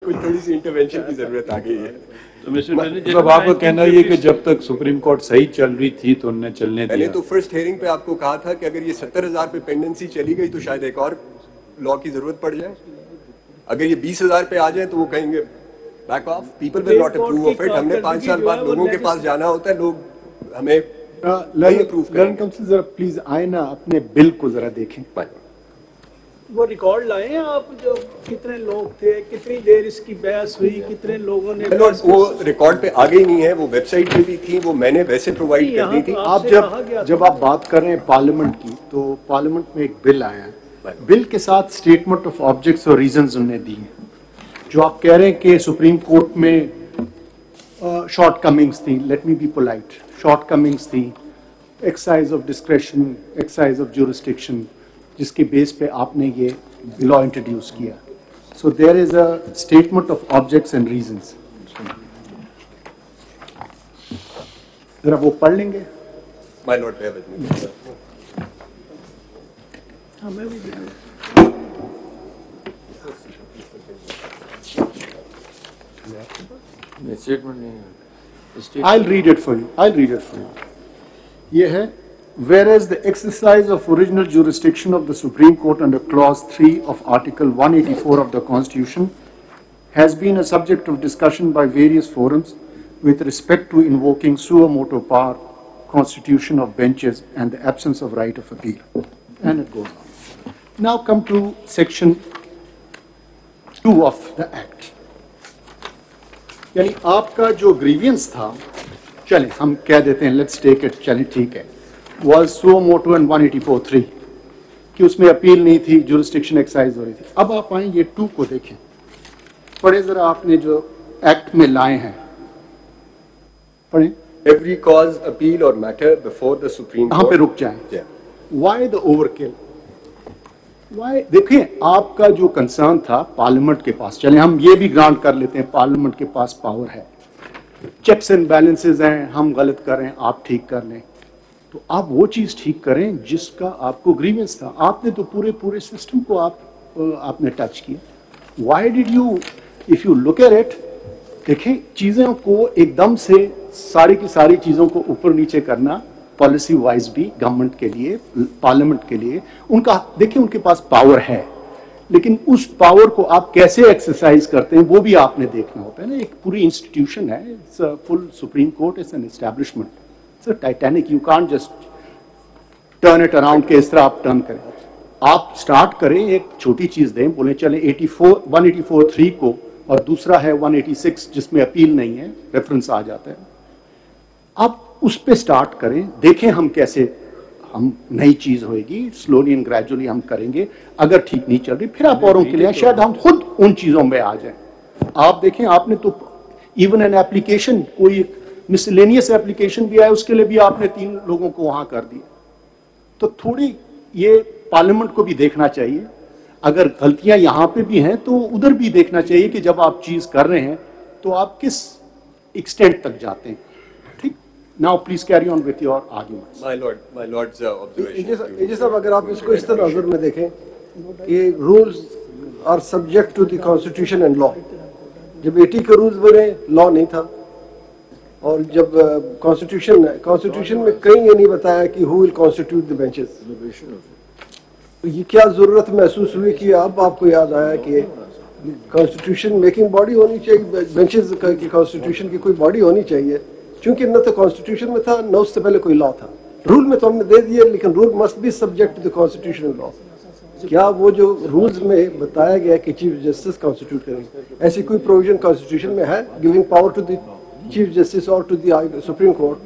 कुछ थोड़ी सी इंटरवेंशन की जरूरत आ गई है। मतलब आपका कहना ये कि जब तक सुप्रीम कोर्ट सही चल रही थी तो उन्हें चलने दिया। मैंने तो फर्स्ट हियरिंग पे आपको कहा था कि अगर ये 70,000 पे पेंडेंसी चली गई तो शायद एक और लॉ की जरूरत पड़ जाए। अगर ये 20,000 पे आ जाए तो वो कहेंगे back of, people will not approve of it. हमने 5 साल बाद लोगों के पास जाना होता है, लोग हमें अप्रूव करेंगे। जरा प्लीज आए ना, अपने बिल को जरा देखें। वो रिकॉर्ड लाए हैं आप, जो कितने लोग थे, कितनी देर इसकी बहस हुई, कितने लोगों ने। वो रिकॉर्ड पे आगे ही नहीं है, वो वेबसाइट पे भी थी, वो मैंने वैसे प्रोवाइड कर दी थी। आप जब आप बात कर रहे हैं पार्लियामेंट की, तो पार्लियामेंट में एक बिल आया है, बिल के साथ स्टेटमेंट ऑफ ऑब्जेक्ट्स और रीजंस उन्हें दी हैं। जो आप कह रहे हैं कि सुप्रीम कोर्ट में शॉर्ट कमिंग्स थी, let me be polite, shortcomings थी, exercise of discretion, exercise of jurisdiction, जिसके बेस पे आपने ये लॉ इंट्रोड्यूस किया। So there is a statement of objects and reasons. जरा वो पढ़ लेंगे। My lord, bear with me. हमें भी I'll read it for you. ये है, whereas the exercise of original jurisdiction of the Supreme Court under Clause 3 of Article 184 of the Constitution has been a subject of discussion by various forums with respect to invoking suo motu power, constitution of benches, and the absence of right of appeal. And it goes on. Now come to Section 2 of the Act. यानी आपका जो grievance था, चलें हम कह देते हैं, let's take it, चलें ठीक है, was suo motu and 184(3) कि उसमें अपील नहीं थी, जुरिस्डिक्शन एक्सरसाइज हो रही थी। अब आप आए ये 2 को देखें, पढ़े जरा, आपने जो एक्ट में लाए हैं पढ़े। Every cause, appeal or matter before the Supreme Court. यहाँ पे रुक जाएं। Why the overkill? Why? देखिए, आपका जो कंसर्न था पार्लियामेंट के पास, चले हम ये भी ग्रांट कर लेते हैं, पार्लियामेंट के पास पावर है, चेक्स एंड बैलेंसेस हैं, हम गलत कर रहे हैं, आप ठीक कर लें, तो आप वो चीज़ ठीक करें जिसका आपको ग्रीवेंस था। आपने तो पूरे सिस्टम को आपने टच किया। Why did you, if you look at it, देखिए चीज़ों को एकदम से सारी की सारी चीज़ों को ऊपर नीचे करना, पॉलिसी वाइज भी गवर्नमेंट के लिए, पार्लियामेंट के लिए, उनका देखिए उनके पास पावर है, लेकिन उस पावर को आप कैसे एक्सरसाइज करते हैं वो भी आपने देखना होता है ना। एक पूरी इंस्टीट्यूशन है, it's a full supreme court, it's an establishment, it's a Titanic, you can't just turn it around के इस तरह आप टर्न करें। आप स्टार्ट करें, एक छोटी चीज दें, बोले चले 184(3) को, और दूसरा है 186 जिसमें अपील नहीं है, रेफरेंस आ जाता है, आप उस पे स्टार्ट करें, देखें हम कैसे, हम नई चीज होएगी, स्लोली एंड ग्रेजुअली हम करेंगे। अगर ठीक नहीं चल रही फिर आप औरों के लिए, शायद हम खुद उन चीजों में आ जाएं। आप देखें, आपने तो इवन एन एप्लीकेशन, कोई मिसलेनियस एप्लीकेशन भी आया, उसके लिए भी आपने 3 लोगों को वहां कर दिया। तो थोड़ी ये पार्लियामेंट को भी देखना चाहिए, अगर गलतियां यहां पे भी हैं तो उधर भी देखना चाहिए कि जब आप चीज कर रहे हैं तो आप किस एक्सटेंट तक जाते हैं। ठीक, now please carry on with your arguments. My lord's observation. AG साहब, अगर आप इसको इस तरह नजर में देखें कि rules are subject to the constitution and law, जब 80 के रूल्स बने लॉ नहीं था, और जब कॉन्स्टिट्यूशन में कहीं ये नहीं बताया कि who will constitute the benches, तो ये क्या जरूरत महसूस हुई कि अब आपको याद आया कि कॉन्स्टिट्यूशन मेकिंग बॉडी होनी चाहिए, बेंचेस की कॉन्स्टिट्यूशन की कोई बॉडी होनी चाहिए, क्योंकि न तो कॉन्स्टिट्यूशन में था न उससे पहले कोई लॉ था। रूल में तो हमने दे दिया, लेकिन rule must be subject to the constitutional law. क्या वो जो रूल्स में बताया गया कि चीफ जस्टिस कॉन्स्टिट्यूट करेंगे, ऐसी कोई प्रोविजन कॉन्स्टिट्यूशन में है giving power to the chief justice और टू द सुप्रीम कोर्ट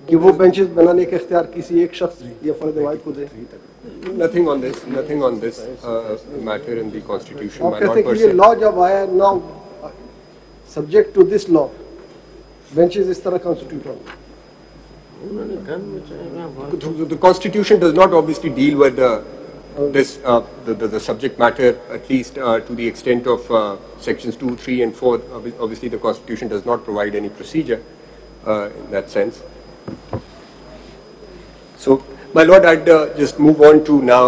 कि वो बेंचेस बनाने का इख्तियार किसी एक शख्स या फर्द वाहिद को दे? Nothing on this matter in the constitution. आप कहते हैं कि ये लॉ जब आया, now subject to this law benches इस तरह कॉन्स्टिट्यूट होंगे। The constitution does not obviously deal with the subject matter, at least to the extent of sections 2, 3 and 4. Obviously the constitution does not provide any procedure in that sense. So my lord, I'd just move on to now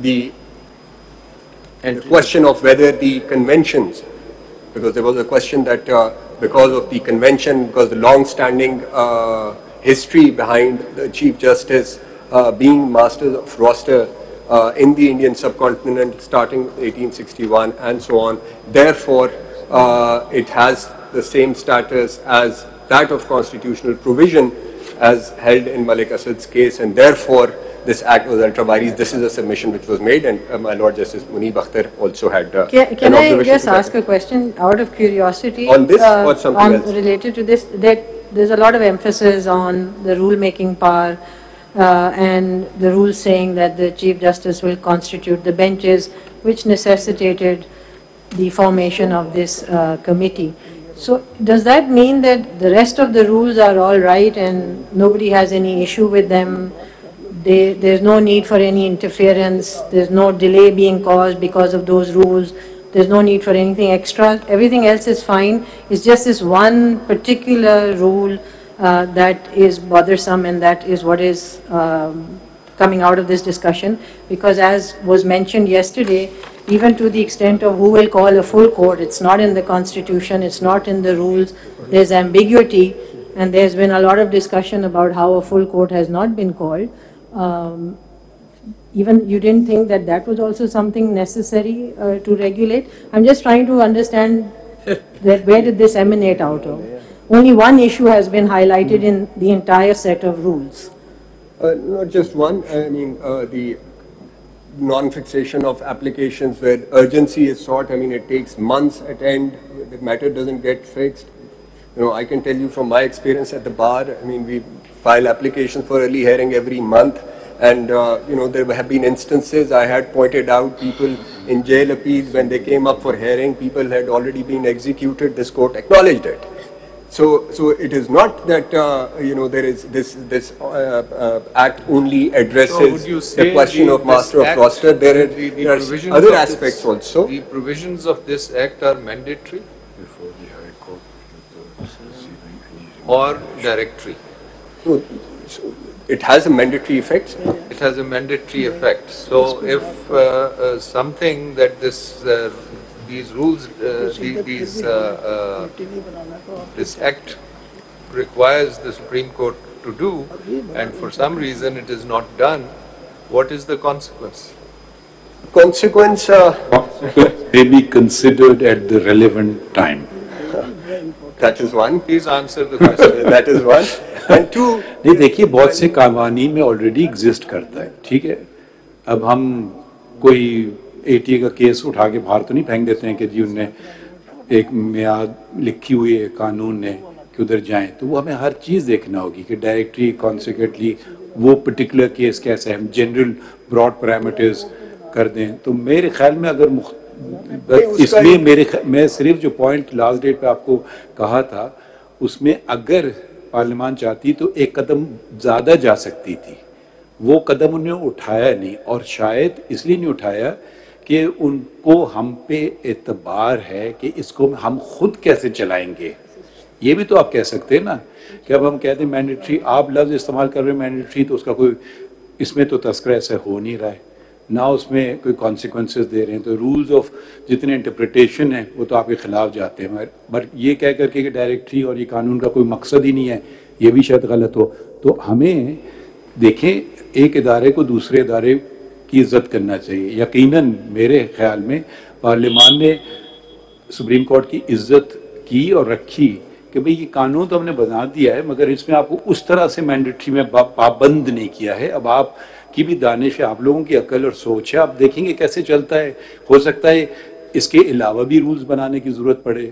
the question of whether the conventions because there was a question that because of the convention, because the long-standing history behind the Chief Justice being masters of roster in the Indian subcontinent starting 1861 and so on, therefore it has the same status as that of constitutional provision as held in Malik Asad's case, and therefore this act was ultra vires. This is a submission which was made, and my Lord Justice Munib Akhtar also had Can I just ask a question out of curiosity? On this or something else? Related to this, that there's a lot of emphasis on the rule-making power and the rules saying that the Chief Justice will constitute the benches, which necessitated the formation of this committee. So does that mean that the rest of the rules are all right and nobody has any issue with them? There's no need for any interference, there's no delay being caused because of those rules, there's no need for anything extra, everything else is fine, it's just this one particular rule that is bothersome, and that is what is coming out of this discussion, because as was mentioned yesterday, even to the extent of who will call a full court, it's not in the constitution, it's not in the rules, there's ambiguity, and there's been a lot of discussion about how a full court has not been called. Even you didn't think that that was also something necessary to regulate? I'm just trying to understand that where did this emanate out of? Only one issue has been highlighted in the entire set of rules. Not just one, I mean the non-fixation of applications where urgency is sought. I mean it takes months at end, the matter doesn't get fixed. You know, I can tell you from my experience at the bar, I mean we file applications for early hearing every month, and you know, there have been instances I had pointed out, people in jail appeals, when they came up for hearing, people had already been executed, this court acknowledged it. So it is not that you know, there is this act only addresses the question of master of roster. There are other aspects also. The provisions of this act are mandatory or directory? So it has a mandatory effect. It has a mandatory effect. So if something that these rules, this act requires the Supreme Court to do, and for some reason it is not done, what is the consequence? Consequence may be considered at the relevant time. That is one. Please answer the question. That is one. And two. नहीं देखिए, बहुत से कानून में already exist करता है, ठीक है. अब हम कोई एटी का केस उठा के बाहर तो नहीं फेंक देते हैं कि जी उनने एक मियाद लिखी हुई है कानून ने कि उधर जाएं, तो वो हमें हर चीज़ देखना होगी कि डायरेक्टली कॉन्सिक्वेंटली वो पर्टिकुलर केस कैसा है, हम जनरल ब्रॉड पैरामीटर्स कर दें. तो मेरे ख्याल में अगर इसमें मैं सिर्फ जो पॉइंट लास्ट डेट पे आपको कहा था, उसमें अगर पार्लियामान चाहती तो एक कदम ज़्यादा जा सकती थी. वो कदम उन्होंने उठाया नहीं, और शायद इसलिए नहीं उठाया कि उनको हम पे एतबार है कि इसको हम खुद कैसे चलाएंगे. ये भी तो आप कह सकते हैं ना कि अब हम कहते हैं मैंडेटरी, आप लफ्ज़ इस्तेमाल कर रहे हैं मैंडेटरी, तो उसका कोई इसमें तो तस्करा ऐसा हो नहीं रहा है ना, उसमें कोई कॉन्सिक्वेंसेस दे रहे हैं. तो रूल्स ऑफ जितने इंटरप्रिटेशन है वो तो आपके खिलाफ जाते हैं. बट ये कह करके कि डायरेक्टरी और ये कानून का कोई मकसद ही नहीं है, ये भी शायद गलत हो. तो हमें देखें, एक इदारे को दूसरे इदारे की इज्जत करना चाहिए. यकीनन मेरे ख्याल में पार्लियामान ने सुप्रीम कोर्ट की इज्जत की और रखी कि भाई ये कानून तो हमने बना दिया है, मगर इसमें आपको उस तरह से मैंडेटरी में पाबंद नहीं किया है. अब आप की भी दानिश है, आप लोगों की अकल और सोच है, आप देखेंगे कैसे चलता है. हो सकता है इसके अलावा भी रूल्स बनाने की ज़रूरत पड़े.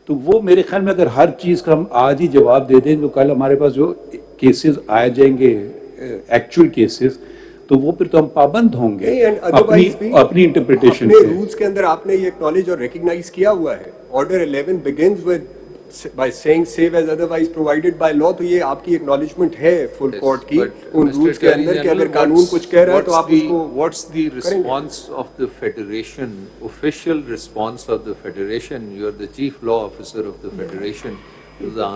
तो वो मेरे ख्याल में अगर हर चीज़ का हम आज ही जवाब दे दें तो कल हमारे पास जो केसेस आ जाएंगे एक्चुअल केसेस, तो वो फिर तो हम पाबंद होंगे अपनी इंटरप्रिटेशन पे. रूल्स के अंदर आपने ये एक्नॉलेज और रिकॉग्नाइज किया हुआ है. Order 11 begins with by saying save as otherwise provided by law. तो ये आपकी एक्नॉलेजमेंट है फुल कोर्ट की उन रूल्स के अंदर कि अगर कानून कुछ कह रहा है तो आप उसको. What's the response of the federation, official response of the federation? You are the chief law officer of the federation. The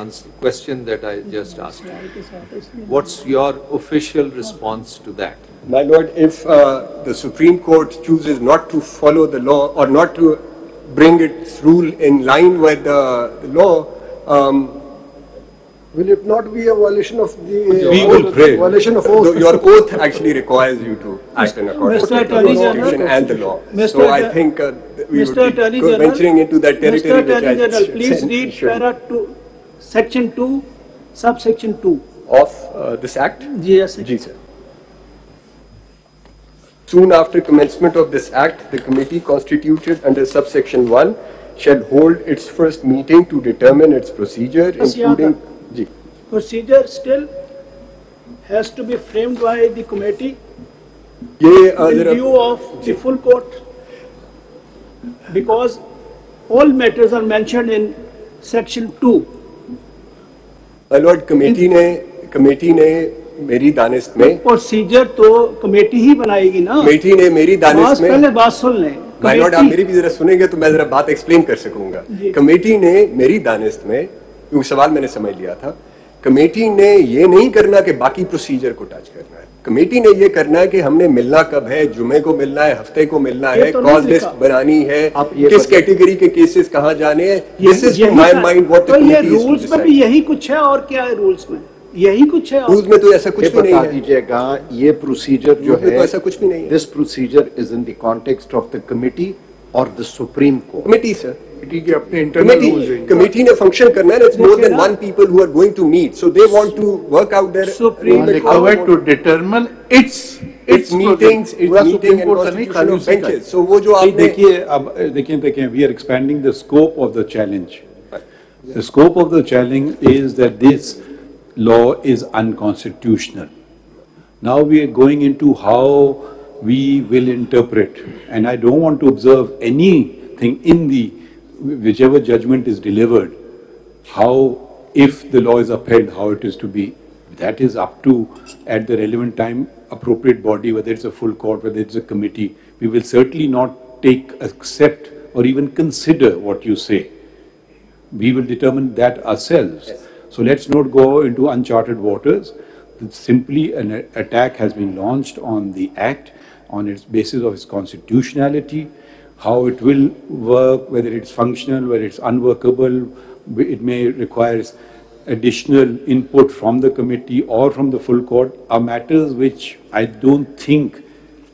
question that I just asked. What's your official response to that? My lord, if the Supreme Court chooses not to follow the law or not to bring its rule in line with the law, will it not be a violation of the We will pray. violation of oath? your oath actually requires you to act in accordance Mr. with the Attorney Constitution General, and the law. Mr. So I Atta- think we Mr. would Attorney be General, venturing into that territory Mr. which Attorney I General, please said read should. para 2, section 2, subsection 2. Of this act? Yes. Ji, sir. Soon after commencement of this act, the committee constituted under subsection 1 shall hold its first meeting to determine its procedure, Yes, including... Ji. Procedure still has to be framed by the committee ये in जरा view of the full court, because all matters are mentioned in section 2. My lord, committee ने मेरी दानिस्त में procedure तो committee ही बनाएगी ना। Committee ने मेरी दानिस्त में पहले बात सुन लें। माय लॉर्ड, आप मेरी भी जरा सुनेंगे तो मैं जरा बात एक्सप्लेन कर सकूंगा। कमेटी ने मेरी दानिस्त में, क्योंकि सवाल मैंने समझ लिया था, कमेटी ने ये नहीं करना कि बाकी प्रोसीजर को टच करना है। कमेटी ने ये करना है कि हमने मिलना कब है, जुमे को मिलना है, हफ्ते को मिलना है, कॉज लिस्ट बनानी है, किस कैटेगरी के केसेस कहाँ जाने हैं। This is to my mind what the ये कमेटी इज टू रूल्स में भी यही कुछ है, और क्या है रूल्स में? यही कुछ है। रूल्स में तो ऐसा कुछ भी नहीं बता है। दीजिएगा ये प्रोसीजर जो रूल्स में है, तो ऐसा कुछ भी नहीं है। This procedure is in the context of the committee और the supreme court. Committee sir, committee के अपने इंटरनल रूल्स हैं। कमेटी ने फंक्शन करना है। It's more than one people who are going to meet, so they want to work out they're required to determine its meetings, its meeting and constitutional benches. So वो जो आपने देखिए, अब देखिए, we are expanding the scope of the challenge. The scope of the challenge is that this law is unconstitutional. Now we are going into how we will interpret, and I don't want to observe anything in the whichever judgment is delivered, how, if the law is upheld, how it is to be. That is up to, at the relevant time, appropriate body, whether it's a full court, whether it's a committee. We will certainly not accept or even consider what you say. We will determine that ourselves. Yes. So let's not go into uncharted waters. Simply an attack has been launched on the act on its basis of its constitutionality, how it will work, whether it's functional, whether it's unworkable. It may require additional input from the committee or from the full court, are matters which I don't think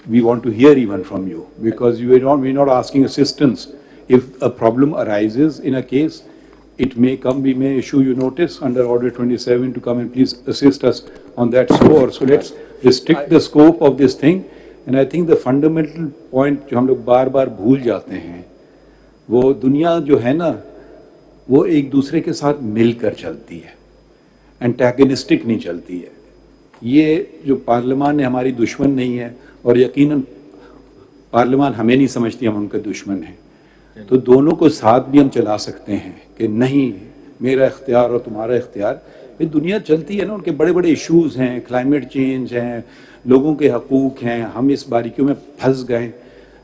we want to hear even from you, because we're not asking assistance. If a problem arises in a case, it may come, we may issue you notice under Order 27 to come and please assist us on that score. So let's restrict the scope of this thing. And I think the fundamental point जो हम लोग बार बार भूल जाते हैं, वो दुनिया जो है ना, वो एक दूसरे के साथ मिलकर चलती है, एंटेगनिस्टिक नहीं चलती है। ये जो पार्लियामान है हमारी दुश्मन नहीं है, और यकीनन पार्लियामान हमें नहीं समझती हम उनके दुश्मन हैं, तो दोनों को साथ भी हम चला सकते हैं कि नहीं मेरा इख्तियार और तुम्हारा इख्तियार। ये दुनिया चलती है ना, उनके बड़े बड़े इश्यूज़ हैं, क्लाइमेट चेंज हैं, लोगों के हकूक़ हैं, हम इस बारीकियों में फंस गए,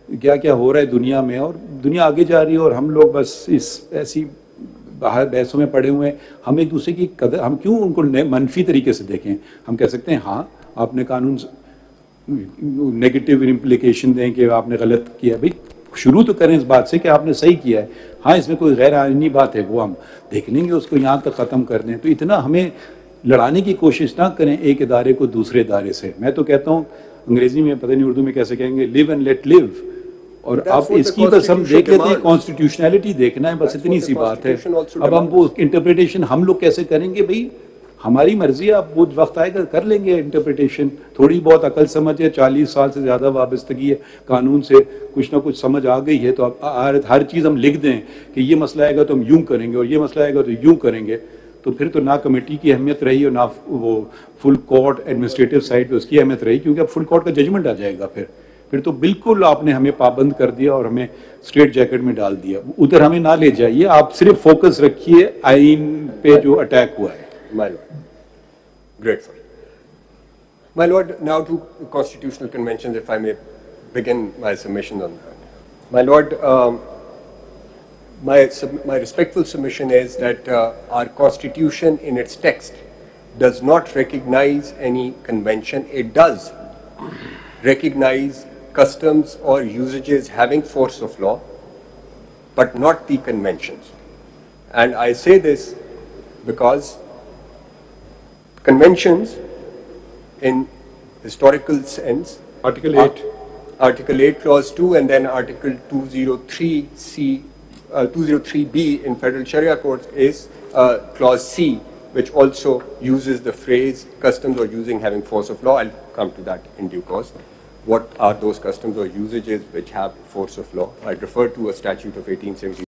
क्या क्या हो रहा है दुनिया में, और दुनिया आगे जा रही है और हम लोग बस इस ऐसी बाहर बहसों में पड़े हुए हैं। हम एक दूसरे की कदर, हम क्यों उनको मनफी तरीके से देखें? हम कह सकते हैं हाँ आपने कानून नेगेटिव इम्प्लीकेशन दें कि आपने गलत किया, भाई शुरू तो करें इस बात से कि आपने सही किया है, हाँ इसमें कोई गैर आईनी बात है वो हम देख लेंगे, उसको यहाँ तक ख़त्म कर दें। तो इतना हमें लड़ाने की कोशिश ना करें एक इदारे को दूसरे इदारे से। मैं तो कहता हूँ, अंग्रेजी में पता नहीं उर्दू में कैसे कहेंगे, लिव एंड लेट लिव। और अब इसकी बस हम देख लेते हैं, कॉन्स्टिट्यूशनलिटी देखना है, बस इतनी सी बात है। अब हम वो इंटरप्रिटेशन हम लोग कैसे करेंगे? भाई हमारी मर्जी है, आप वो वक्त आएगा कर लेंगे इंटरप्रिटेशन। थोड़ी बहुत अकल समझ है, 40 साल से ज़्यादा वाबस्तगी है कानून से, कुछ ना कुछ समझ आ गई है, तो अब हर चीज़ हम लिख दें कि ये मसला आएगा तो हम यूँ करेंगे और ये मसला आएगा तो यूँ करेंगे, तो फिर तो ना कमेटी की अहमियत रही और ना वो फुल कोर्ट एडमिनिस्ट्रेटिव साइड पे उसकी अहमियत रही, क्योंकि अब फुल कोर्ट का जजमेंट आ जाएगा। फिर तो बिल्कुल आपने हमें पाबंद कर दिया और हमें स्ट्रेट जैकेट में डाल दिया। उधर हमें ना ले जाइए, आप सिर्फ फोकस रखिए आइन पे जो अटैक हुआ है। My lord. Grateful. My lord, now to constitutional conventions, if I may begin my submission on that. My lord, my respectful submission is that our constitution in its text does not recognize any convention. It does recognize customs or usages having force of law, but not the conventions. And I say this because conventions in historical sense, Article 8. Article 8 clause 2 and then Article 203C, 203B in federal Sharia courts is clause C, which also uses the phrase customs or using having force of law. I'll come to that in due course. What are those customs or usages which have force of law? I refer to a statute of 1870.